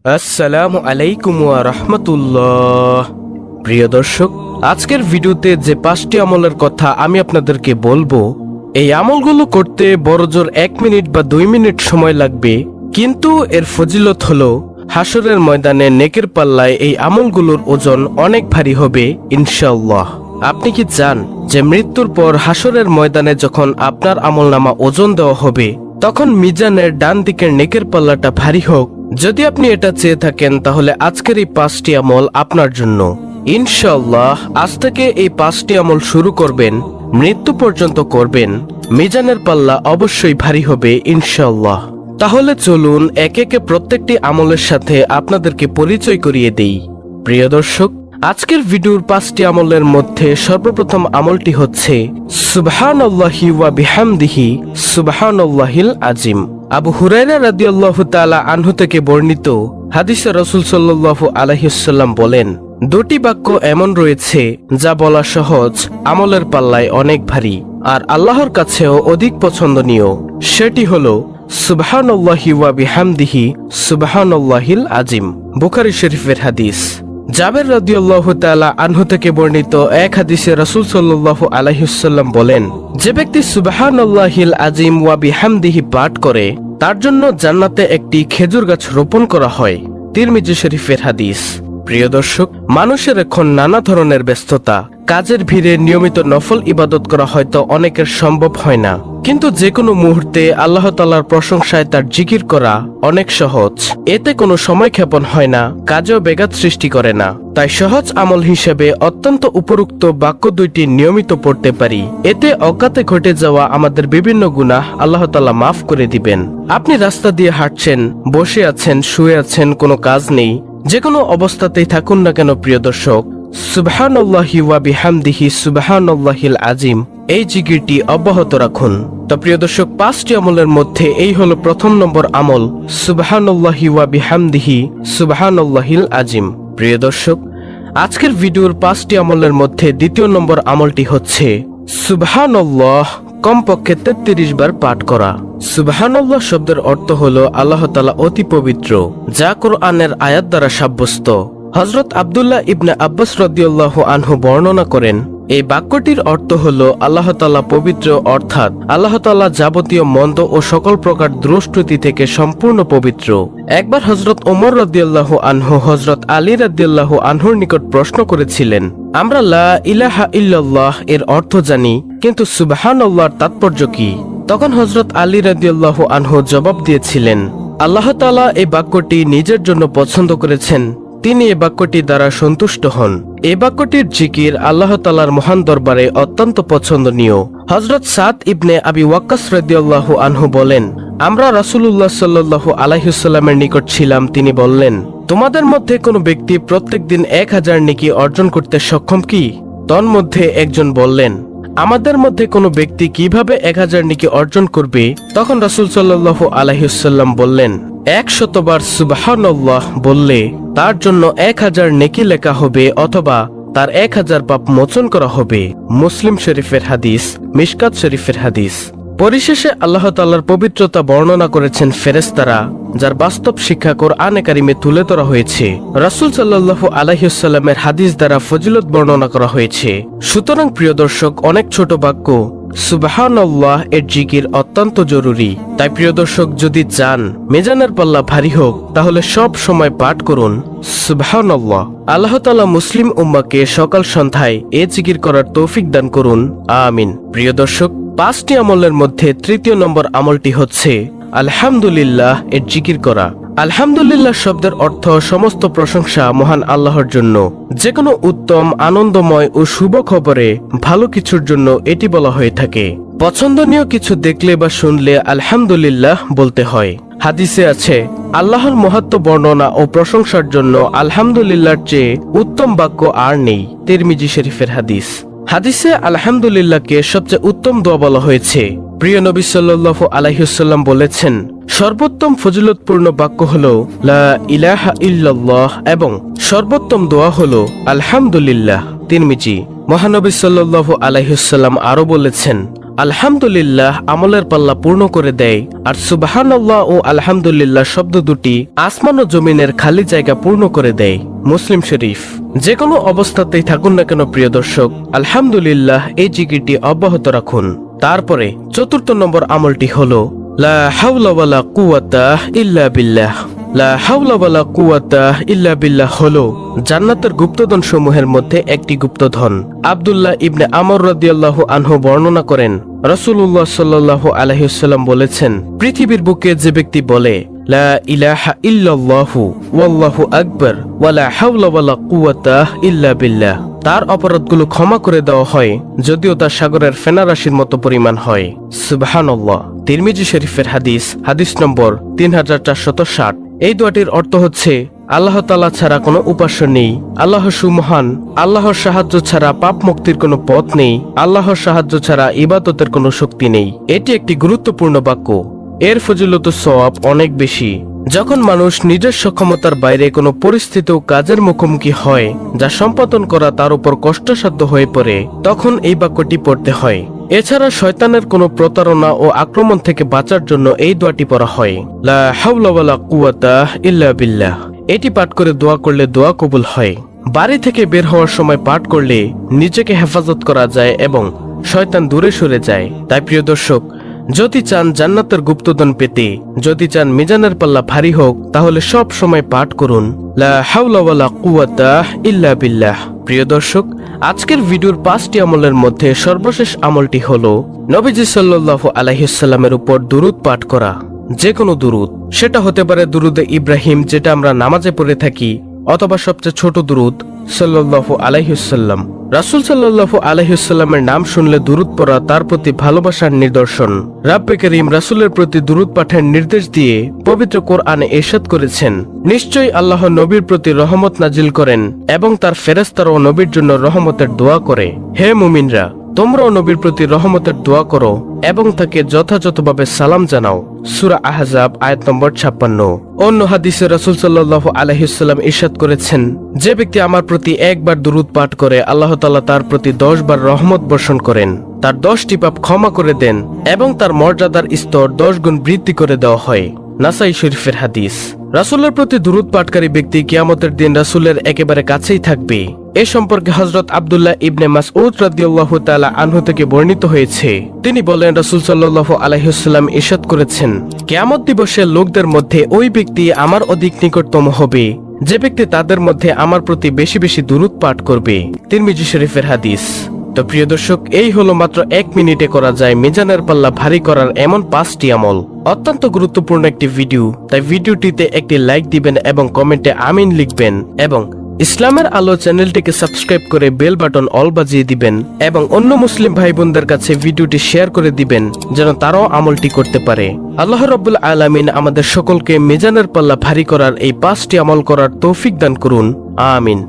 আসসালামু আলাইকুম ওয়া রাহমাতুল্লাহ। প্রিয় দর্শক, আজকের ভিডিওতে যে 5টি আমলের কথা আমি আপনাদেরকে বলবো, এই আমলগুলো করতে বড়জোর 1 মিনিট বা 2 মিনিট সময় লাগবে, কিন্তু এর ফজিলত হলো হাসরের ময়দানে নেকের পাল্লায় এই আমলগুলোর ওজন অনেক ভারী হবে ইনশাআল্লাহ। আপনি কি চান যে মৃত্যুর পর হাসরের ময়দানে যখন আপনার আমলনামা ওজন দেওয়া হবে তখন মিজানের ডান দিকের নেকের পাল্লাটা ভারী হোক? যদি আপনি এটা চেয়ে থাকেন তাহলে আজকের এই 5টি আমল আপনার জন্য ইনশাআল্লাহ। আজ থেকে এই 5টি আমল শুরু করবেন, মৃত্যু পর্যন্ত করবেন, মিজানের পাল্লা অবশ্যই ভারী হবে ইনশাআল্লাহ। তাহলে চলুন একে একে প্রত্যেকটি আমলের সাথে আপনাদেরকে পরিচয় করিয়ে দেই। প্রিয় দর্শক, আজকের ভিডিওর 5টি আমলের মধ্যে সর্বপ্রথম আমলটি হচ্ছে সুবহানাল্লাহি ওয়া বিহামদিহি সুবহানাল্লাহিল আজিম। আবু হুরায়রা রাদিয়াল্লাহু তাআলা আনহু থেকে বর্ণিত হাদিসে রাসূল সাল্লাল্লাহু আলাইহি ওয়াসাল্লাম বলেন, দুটি বাক্য এমন রয়েছে যা বলা সহজ, আমলের পাল্লায় অনেক ভারী আর আল্লাহর কাছেও অধিক পছন্দনীয়। সেটি হলো সুবহানাল্লাহি ওয়া বিহামদিহি সুবহানাল্লাহিল আজিম। বুখারী শরীফের হাদিস। জাবের রাদিয়াল্লাহু তাআলা আনহু থেকে বর্ণিত এক হাদিসে রাসূল সাল্লাল্লাহু আলাইহি ওয়াসাল্লাম বলেন, যে ব্যক্তি সুবহানাল্লাহিল আজিম ওয়া বিহামদিহি পাঠ করে তার জন্য জান্নাতে একটি খেজুর গাছ রোপণ করা হয়। তিরমিজি শরীফের হাদিস। প্রিয় দর্শক, মানুষের এখন নানা ধরনের ব্যস্ততা, কাজের ভিড়ে নিয়মিত নফল ইবাদত করা হয়তো অনেকের সম্ভব হয় না, কিন্তু যে কোনো মুহূর্তে আল্লাহ তাআলার প্রশংসায় তার জিকির করা অনেক সহজ। এতে কোনো সময় ক্ষেপণ হয় না, কাজেও ব্যাঘাত সৃষ্টি করে না। তাই সহজ আমল হিসেবে অত্যন্ত উপরোক্ত বাক্য দুইটি নিয়মিত পড়তে পারি। এতে অজ্ঞাতে ঘটে যাওয়া আমাদের বিভিন্ন গুনাহ আল্লাহ তাআলা মাফ করে দিবেন। আপনি রাস্তা দিয়ে হাঁটছেন, বসে আছেন, শুয়ে আছেন, কোনো কাজ নেই, যে কোনো অবস্থাতেই থাকুন না কেন প্রিয় দর্শক, সুবহানাল্লাহি ওয়া বিহামদিহি সুবহানাল্লাহিল আজিম এই জিকিরটি অব্যাহত রাখুন। তো প্রিয় দর্শক, 5টি আমলের মধ্যে এই হলো প্রথম নম্বর আমল, সুবহানাল্লাহি ওয়া বিহামদিহি সুবহানাল্লাহিল আজিম। প্রিয় দর্শক, আজকের ভিডিওর 5টি আমলের মধ্যে দ্বিতীয় নম্বর আমলটি হচ্ছে সুবহানাল্লাহ কমপক্ষে 33 বার পাঠ করা। সুবহানাল্লাহ শব্দের অর্থ হলো আল্লাহ তাআলা অতি পবিত্র, যা কোরআনের আয়াত দ্বারা সাব্যস্ত। হযরত আব্দুল্লাহ ইবনে আব্বাস রাদিয়াল্লাহু আনহু বর্ণনা করেন, এই বাক্যটির অর্থ হলো আল্লাহ তাআলা পবিত্র, অর্থাৎ আল্লাহ তাআলা যাবতীয় মন্দ ও সকল প্রকার দুষ্কৃতি থেকে সম্পূর্ণ পবিত্র। একবার হযরত ওমর রাদিয়াল্লাহু আনহু হযরত আলী রাদিয়াল্লাহু আনহুর নিকট প্রশ্ন করেছিলেন, আমরা লা ইলাহা ইল্লাল্লাহ এর অর্থ জানি, কিন্তু সুবহানাল্লাহর তাৎপর্য কি? তখন হযরত আলী রাদিয়াল্লাহু আনহু জবাব দিয়েছিলেন, আল্লাহ তাআলা এই বাক্যটি নিজের জন্য পছন্দ করেছেন, তিনি এ বাক্যটি দ্বারা সন্তুষ্ট হন। এ বাক্যটির জিকির আল্লাহ তাআলার মহান দরবারে অত্যন্ত পছন্দনীয়। হযরত সাদ ইবনে আবি ওয়াক্কাস রাদিয়াল্লাহু আনহু বলেন, আমরা রাসূলুল্লাহ সাল্লাল্লাহু আলাইহি ওয়াসাল্লামের নিকট ছিলাম, তিনি বললেন, তোমাদের মধ্যে কোনো ব্যক্তি প্রত্যেকদিন 1000 নেকি অর্জন করতে সক্ষম কি? তন্মধ্যে একজন বললেন, আমাদের মধ্যে কোনো ব্যক্তি কিভাবে 1000 নেকি অর্জন করবে? তখন রাসূল সাল্লাল্লাহু আলাইহি ওয়াসাল্লাম বললেন, 100 বার সুবহানাল্লাহ বললে তার জন্য 1000 নেকি লেখা হবে, অথবা তার 1000 পাপ মোচন করা হবে। মুসলিম শরীফের হাদিস, মিশকাত শরীফের হাদিস। পরিশেষে আল্লাহ তাআলার পবিত্রতা বর্ণনা করেছেন ফেরেশতারা, যার বাস্তব শিক্ষা কোরআনে কারিমে তুলে ধরা হয়েছে। রাসূল সাল্লাল্লাহু আলাইহি ওয়াসাল্লামের হাদিস দ্বারা ফজিলত বর্ণনা করা হয়েছে। সুতরাং প্রিয় দর্শক, অনেক ছোট বাক্য সুবহানাল্লাহ এর জিকির অত্যন্ত জরুরি। তাই প্রিয় দর্শক, যদি চান মিজানের পাল্লা ভারী হোক তাহলে সব সময় পাঠ করুন সুবহানাল্লাহ। আল্লাহ তাআলা মুসলিম উম্মাহকে সকাল সন্ধ্যায় এ জিকির করার তৌফিক দান করুন, আমিন। প্রিয় দর্শক, 5টি আমলের মধ্যে তৃতীয় নম্বর আমলটি হচ্ছে আলহামদুলিল্লাহ এর জিকির করা। আলহামদুলিল্লাহ শব্দের অর্থ সমস্ত প্রশংসা মহান আল্লাহর জন্য। যে কোনো উত্তম, আনন্দময় ও শুভ খবরে ভালো কিছুর জন্য এটি বলা হয়ে থাকে। পছন্দনীয় কিছু দেখলে বা শুনলে আলহামদুলিল্লাহ বলতে হয়। হাদিসে আছে, আল্লাহর মহাত্ম্য বর্ণনা ও প্রশংসার জন্য আলহামদুলিল্লাহর চেয়ে উত্তম বাক্য আর নেই। তিরমিজি শরীফের হাদিস। হাদিসে আলহামদুলিল্লাহকে সবচেয়ে উত্তম দোয়া বলা হয়েছে। প্রিয় নবী সাল্লাল্লাহু আলাইহি ওয়াসাল্লাম বলেছেন, সর্বোত্তম ফজিলতপূর্ণ বাক্য হলো লা ইলাহা ইল্লাল্লাহ এবং সর্বোত্তম দোয়া হলো আলহামদুলিল্লাহ। তিরমিজি। মহানবী সাল্লাল্লাহু আলাইহি ওয়াসাল্লাম আরো বলেছেন, আলহামদুলিল্লাহ আমলের পাল্লা পূর্ণ করে দেয়, আর সুবহানাল্লাহ ও আলহামদুলিল্লাহ শব্দ দুটি আসমান ও জমিনের খালি জায়গা পূর্ণ করে দেয়। মুসলিম শরীফ। যে কোনো অবস্থাতেই থাকুন না কেন প্রিয় দর্শক, আলহামদুলিল্লাহ এই জিকিরটি অব্যাহত রাখুন। তারপরে ৪র্থ নম্বর আমলটি হলো লা হাওলা ওয়ালা কুওয়াতা ইল্লা বিল্লাহ। লা হাওলা ওয়ালা কুওয়াতা ইল্লা বিল্লাহ হলো জান্নাতের গুপ্তধন সমূহের মধ্যে একটি গুপ্তধন। আব্দুল্লাহ ইবনে আমর রাদিয়াল্লাহু আনহু বর্ণনা করেন, রাসূলুল্লাহ সাল্লাল্লাহু আলাইহি ওয়াসাল্লাম বলেছেন, পৃথিবীর বুকে যে ব্যক্তি বলে লা ইলাহা ইল্লাল্লাহু ওয়াল্লাহু আকবার ওয়ালা হাওলা ওয়ালা কুওয়াতা ইল্লা বিল্লাহ, তার অপরাধগুলো ক্ষমা করে দেওয়া হয়, যদিও তা সাগরের ফেনা রাশির মতো পরিমাণ হয়। সুবহানাল্লাহ। তিরমিজি শরীফের হাদিস, হাদিস নম্বর 3460। এই দোয়াটির অর্থ হচ্ছে, আল্লাহ তাআলা ছাড়া কোনো উপাস্য নেই, আল্লাহ সুমহান, আল্লাহর সাহায্য ছাড়া পাপ মুক্তির কোনো পথ নেই, আল্লাহর সাহায্য ছাড়া ইবাদতের কোনো শক্তি নেই। এটি একটি গুরুত্বপূর্ণ বাক্য। এর ফজিলত সওয়াব অনেক বেশি। যখন মানুষ নিজের সক্ষমতার বাইরে কোনো পরিস্থিতি ও কাজের মুখোমুখি হয় যা সম্পাদন করা তার উপর কষ্টসাধ্য হয়ে পড়ে, তখন এই বাক্যটি পড়তে হয়। এছাড়া শয়তানের কোনো প্রতারণা ও আক্রমণ থেকে বাঁচার জন্য এই দোয়াটি পড়া হয়, লা হাওলা ওয়ালা কুওয়াতা ইল্লা বিল্লাহ। এটি পাঠ করে দোয়া করলে দোয়া কবুল হয়। বাড়ি থেকে বের হওয়ার সময় পাঠ করলে নিজেকে হেফাজত করা যায় এবং শয়তান দূরে সরে যায়। তাই প্রিয় দর্শক, যদি চান জান্নাতের গুপ্তধন পেতে, যদি চান মিজানের পাল্লা ভারী হোক, তাহলে সব সময় পাঠ করুন লা হাওলা ওয়ালা কুওয়াতা ইল্লা বিল্লাহ। প্রিয় দর্শক, আজকের ভিডিওর 5টি আমলের মধ্যে সর্বশেষ আমলটি হলো নবীজি সাল্লাল্লাহু আলাইহি ওয়াসাল্লামের উপর দুরূদ পাঠ করা। যে কোনো দুরূদ, সেটা হতে পারে দুরুদে ইব্রাহিম যেটা আমরা নামাজে পড়ে থাকি, অথবা সবচেয়ে ছোট দুরুদ সাল্লাল্লাহু আলাইহি ওয়াসাল্লাম। রাসূল সাল্লাল্লাহু আলাইহি ওয়াসাল্লামের নাম শুনলে দুরূদ পড়া তার প্রতি ভালোবাসার নিদর্শন। রাব্বে কারীম রাসূলের প্রতি দুরূদ পাঠের নির্দেশ দিয়ে পবিত্র কোরআনে ইরশাদ করেছেন, নিশ্চয়ই আল্লাহ নবীর প্রতি রহমত নাজিল করেন এবং তার ফেরেশতারাও নবীর জন্য রহমতের দোয়া করে। হে মুমিনরা, তোমরাও নবীর প্রতি রহমতের দোয়া করো এবং তাকে যথাযথভাবে সালাম জানাও। সূরা আহজাব আয়াত নম্বর 56। অন্য হাদিসে রাসূল সাল্লাল্লাহু আলাইহি ওয়াসাল্লাম ইরশাদ করেছেন, যে ব্যক্তি আমার প্রতি একবার দুরূদ পাঠ করে আল্লাহ তাআলা তার প্রতি 10 বার রহমত বর্ষণ করেন, তার 10টি পাপ ক্ষমা করে দেন এবং তার মর্যাদার স্তর 10 গুণ বৃদ্ধি করে দেওয়া হয়। নাসাই শরীফের হাদিস। রাসূলের প্রতি দুরূদ পাঠকারী ব্যক্তি কিয়ামতের দিন রাসূলের একেবারে কাছেই থাকবে। এ সম্পর্কে হযরত আব্দুল্লাহ ইবনে মাসউদ রাদিয়াল্লাহু তাআলা আনহু থেকে বর্ণিত হয়েছে, তিনি বলেন, রাসূল সাল্লাল্লাহু আলাইহি ওয়াসাল্লাম ইরশাদ করেছেন, কিয়ামত দিবসে লোকদের মধ্যে ওই ব্যক্তি আমার অধিক নিকটতম হবে যে ব্যক্তি তাদের মধ্যে আমার প্রতি বেশি বেশি দুরূদ পাঠ করবে। তিরমিজি শরীফের হাদিস। তো প্রিয় দর্শক, এই হলো মাত্র 1 মিনিটে করা যায় মিজানের পাল্লা ভারী করার এমন 5টি আমল। অত্যন্ত গুরুত্বপূর্ণ একটি ভিডিও, তাই ভিডিওটিতে একটি লাইক দিবেন এবং কমেন্টে আমিন লিখবেন এবং ইসলামের আলো চ্যানেলটিকে সাবস্ক্রাইব করে বেল বাটন অল বাজিয়ে দিবেন এবং অন্য মুসলিম ভাই বোনদের কাছে ভিডিওটি শেয়ার করে দিবেন যেন তারাও আমলটি করতে পারে। আল্লাহ রাব্বুল আলামিন আমাদের সকলকে মিজানের পাল্লা ভারী করার এই 5টি আমল করার তৌফিক দান করুন। আমিন।